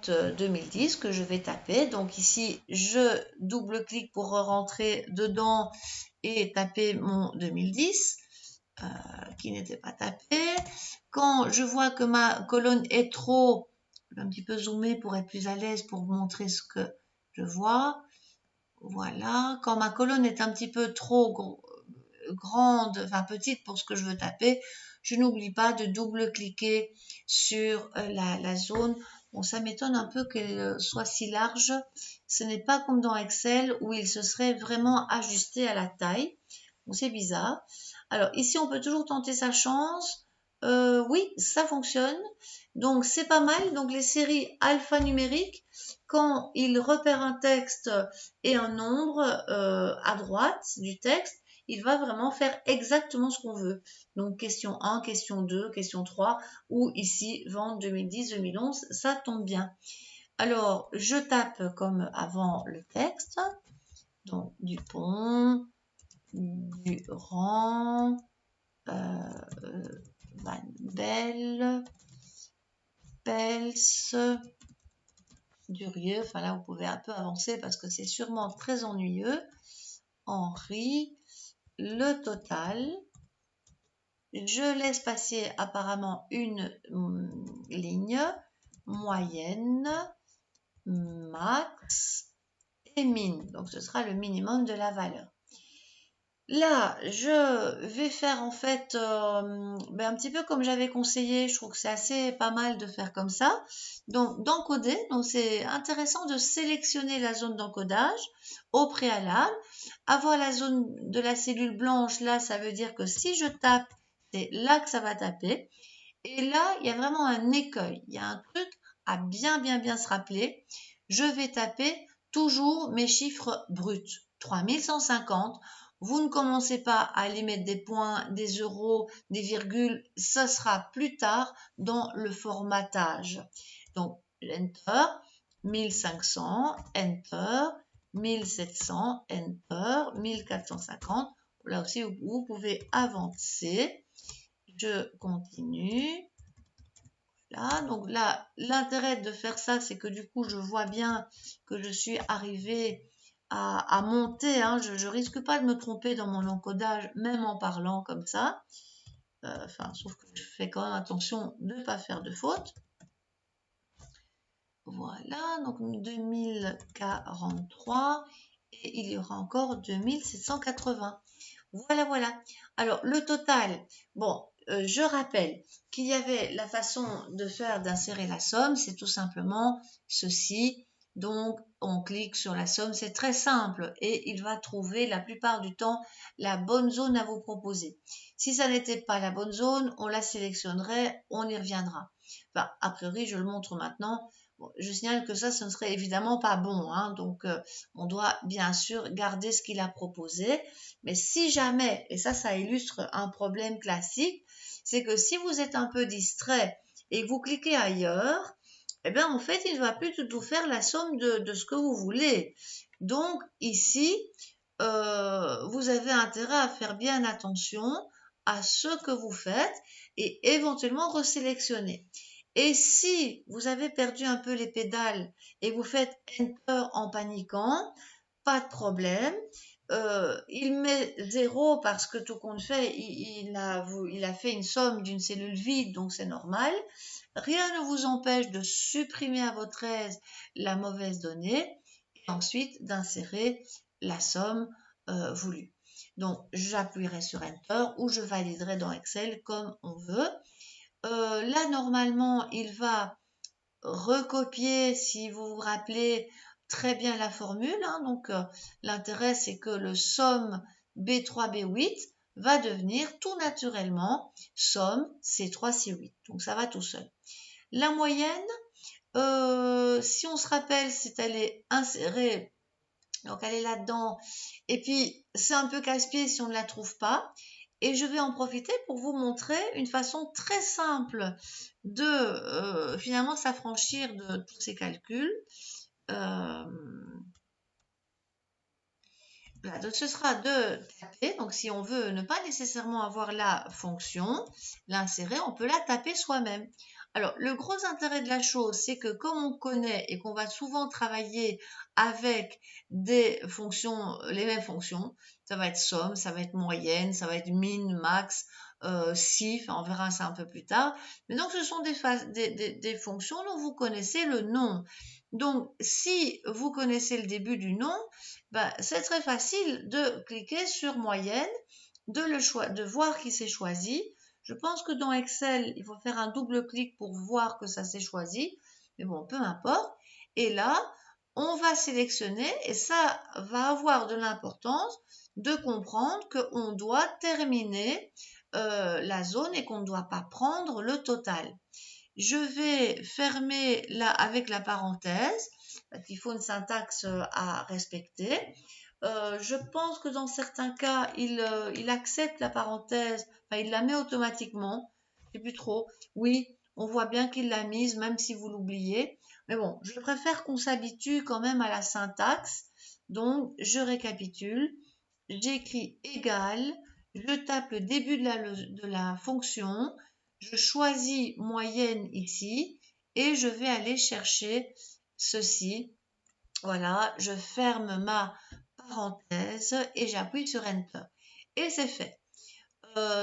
20 2010 que je vais taper. Donc ici, je double-clique pour rentrer dedans et taper mon 2010 qui n'était pas tapé. Quand je vois que ma colonne est trop, je vais un petit peu zoomer pour être plus à l'aise pour vous montrer ce que je vois. Voilà, quand ma colonne est un petit peu trop grande, enfin petite pour ce que je veux taper, je n'oublie pas de double-cliquer sur la zone. Bon, ça m'étonne un peu qu'elle soit si large. Ce n'est pas comme dans Excel où il se serait vraiment ajusté à la taille. Bon, c'est bizarre. Alors ici, on peut toujours tenter sa chance. Oui, ça fonctionne. Donc c'est pas mal. Donc les séries alphanumériques, quand il repère un texte et un nombre à droite du texte, il va vraiment faire exactement ce qu'on veut. Donc question 1, question 2, question 3, ou ici vente 2010-2011, ça tombe bien. Alors je tape comme avant le texte, donc Dupont, Durand, Van Belle, Pels, Durieux, enfin là vous pouvez un peu avancer parce que c'est sûrement très ennuyeux. Henri, le total. Je laisse passer apparemment une ligne, moyenne, max et min. Donc ce sera le minimum de la valeur. Là, je vais faire en fait un petit peu comme j'avais conseillé. Je trouve que c'est assez pas mal de faire comme ça. Donc d'encoder, donc c'est intéressant de sélectionner la zone d'encodage au préalable. Avoir la zone de la cellule blanche, là, ça veut dire que si je tape, c'est là que ça va taper. Et là, il y a vraiment un écueil. Il y a un truc à bien se rappeler. Je vais taper toujours mes chiffres bruts. 3150. Vous ne commencez pas à aller mettre des points, des euros, des virgules. Ça sera plus tard dans le formatage. Donc, Enter, 1500, Enter, 1700, Enter, 1450. Là aussi, vous pouvez avancer. Je continue. Là, donc là, l'intérêt de faire ça, c'est que du coup, je vois bien que je suis arrivée à monter. Hein. Je risque pas de me tromper dans mon encodage, même en parlant comme ça. Sauf que je fais quand même attention de ne pas faire de faute. Voilà, donc 2043 et il y aura encore 2780. Voilà. Alors, le total, bon, je rappelle qu'il y avait la façon de faire d'insérer la somme, c'est tout simplement ceci. Donc, on clique sur la somme, c'est très simple et il va trouver la plupart du temps la bonne zone à vous proposer. Si ça n'était pas la bonne zone, on la sélectionnerait, on y reviendra. Enfin, a priori, je le montre maintenant. Bon, je signale que ça, ce ne serait évidemment pas bon. Hein, donc, on doit bien sûr garder ce qu'il a proposé. Mais si jamais, et ça illustre un problème classique, c'est que si vous êtes un peu distrait et que vous cliquez ailleurs, eh bien en fait, il ne va plus du tout faire la somme de ce que vous voulez. Donc ici, vous avez intérêt à faire bien attention à ce que vous faites et éventuellement resélectionner. Et si vous avez perdu un peu les pédales et vous faites Enter en paniquant, pas de problème. Il met 0 parce que tout compte fait, il a fait une somme d'une cellule vide, donc c'est normal. Rien ne vous empêche de supprimer à votre aise la mauvaise donnée et ensuite d'insérer la somme voulue. Donc, j'appuierai sur Enter ou je validerai dans Excel comme on veut. Là, normalement, il va recopier, si vous vous rappelez, très bien la formule. Hein, donc, l'intérêt, c'est que le somme B3, B8 va devenir tout naturellement somme C3, C8. Donc, ça va tout seul. La moyenne, si on se rappelle, c'est elle est insérée, donc elle est là-dedans. Et puis, c'est un peu casse-pied si on ne la trouve pas. Et je vais en profiter pour vous montrer une façon très simple de finalement s'affranchir de tous ces calculs. Voilà, donc ce sera de taper. Donc si on veut ne pas nécessairement avoir la fonction, l'insérer, on peut la taper soi-même. Alors, le gros intérêt de la chose, c'est que comme on connaît et qu'on va souvent travailler avec des fonctions, les mêmes fonctions, ça va être somme, ça va être moyenne, ça va être min, max, si, on verra ça un peu plus tard. Mais donc, ce sont des fonctions dont vous connaissez le nom. Donc, si vous connaissez le début du nom, ben, c'est très facile de cliquer sur moyenne, de voir qui s'est choisi. Je pense que dans Excel, il faut faire un double clic pour voir que ça s'est choisi. Mais bon, peu importe. Et là, on va sélectionner et ça va avoir de l'importance de comprendre qu'on doit terminer la zone et qu'on ne doit pas prendre le total. Je vais fermer là avec la parenthèse, parce qu'il faut une syntaxe à respecter. Je pense que dans certains cas, il accepte la parenthèse, enfin, il la met automatiquement. Je sais plus trop. Oui, on voit bien qu'il l'a mise, même si vous l'oubliez. Mais bon, je préfère qu'on s'habitue quand même à la syntaxe. Donc, je récapitule. J'écris égal. Je tape le début de la fonction. Je choisis moyenne ici. Et je vais aller chercher ceci. Voilà, je ferme ma parenthèse et j'appuie sur Enter. Et c'est fait.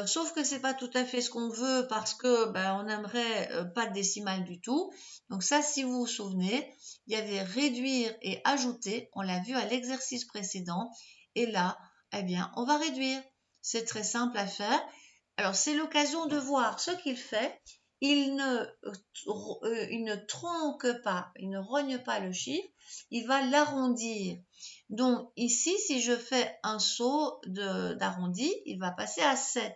Sauf que c'est pas tout à fait ce qu'on veut parce que on aimerait pas de décimale du tout. Donc ça, si vous vous souvenez, il y avait réduire et ajouter. On l'a vu à l'exercice précédent. Et là, eh bien, on va réduire. C'est très simple à faire. Alors, c'est l'occasion de voir ce qu'il fait. Il ne tronque pas, il ne rogne pas le chiffre, il va l'arrondir. Donc, ici, si je fais un saut d'arrondi, il va passer à 7.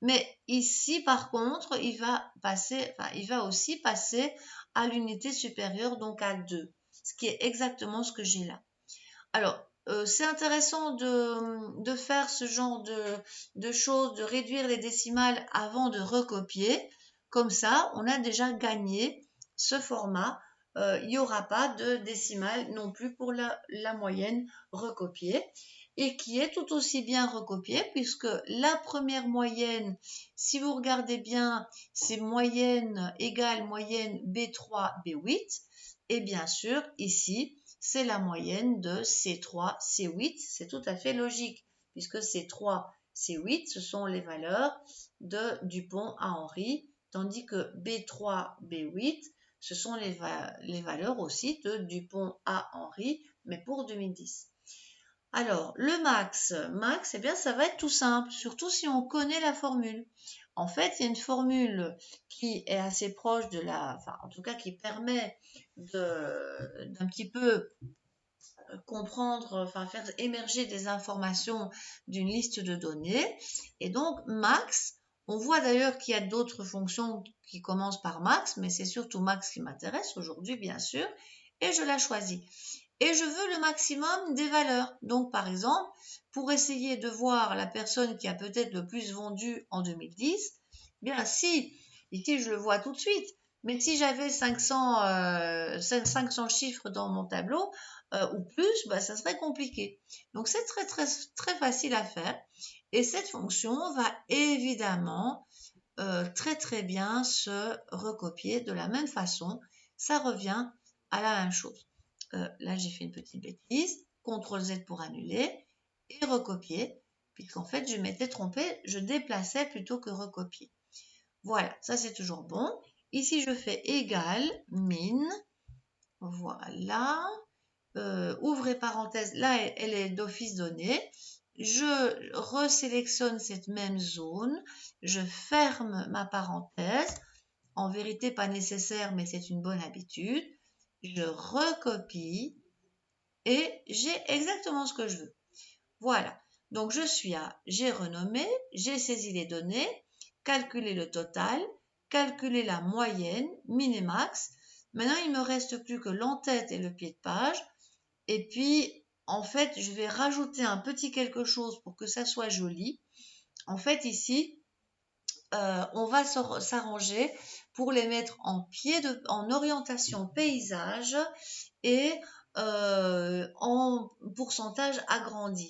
Mais ici, par contre, il va aussi passer à l'unité supérieure, donc à 2, ce qui est exactement ce que j'ai là. Alors, c'est intéressant de faire ce genre de choses, de réduire les décimales avant de recopier. Comme ça, on a déjà gagné ce format. Il n'y aura pas de décimales non plus pour la moyenne recopiée et qui est tout aussi bien recopiée puisque la première moyenne, si vous regardez bien, c'est moyenne égale moyenne B3, B8. Et bien sûr, ici, c'est la moyenne de C3, C8. C'est tout à fait logique, puisque C3, C8, ce sont les valeurs de Dupont à Henry, tandis que B3, B8, ce sont les valeurs aussi de Dupont à Henry, mais pour 2010. Alors, le max, eh bien, ça va être tout simple, surtout si on connaît la formule. En fait, il y a une formule qui est assez proche en tout cas qui permet d'un petit peu comprendre, enfin faire émerger des informations d'une liste de données. Et donc, max, on voit d'ailleurs qu'il y a d'autres fonctions qui commencent par max, mais c'est surtout max qui m'intéresse aujourd'hui, bien sûr, et je la choisis. Et je veux le maximum des valeurs. Donc, par exemple, pour essayer de voir la personne qui a peut-être le plus vendu en 2010, bien si, ici je le vois tout de suite, mais si j'avais 500 chiffres dans mon tableau ou plus, ça serait compliqué. Donc, c'est très, très, très facile à faire. Et cette fonction va évidemment très, très bien se recopier de la même façon. Ça revient à la même chose. Là, j'ai fait une petite bêtise. CTRL Z pour annuler et recopier, puisqu'en fait, je m'étais trompée, je déplaçais plutôt que recopier. Voilà, ça c'est toujours bon. Ici, je fais égal, min, voilà, ouvrez parenthèse, là, elle est d'office donnée. Je resélectionne cette même zone, je ferme ma parenthèse, en vérité pas nécessaire, mais c'est une bonne habitude. Je recopie et j'ai exactement ce que je veux. Voilà, donc j'ai renommé, j'ai saisi les données, calculé le total, calculé la moyenne, min et max. Maintenant, il ne me reste plus que l'entête et le pied de page. Et puis, en fait, je vais rajouter un petit quelque chose pour que ça soit joli. En fait, ici, on va s'arranger pour les mettre en orientation paysage et en pourcentage agrandi.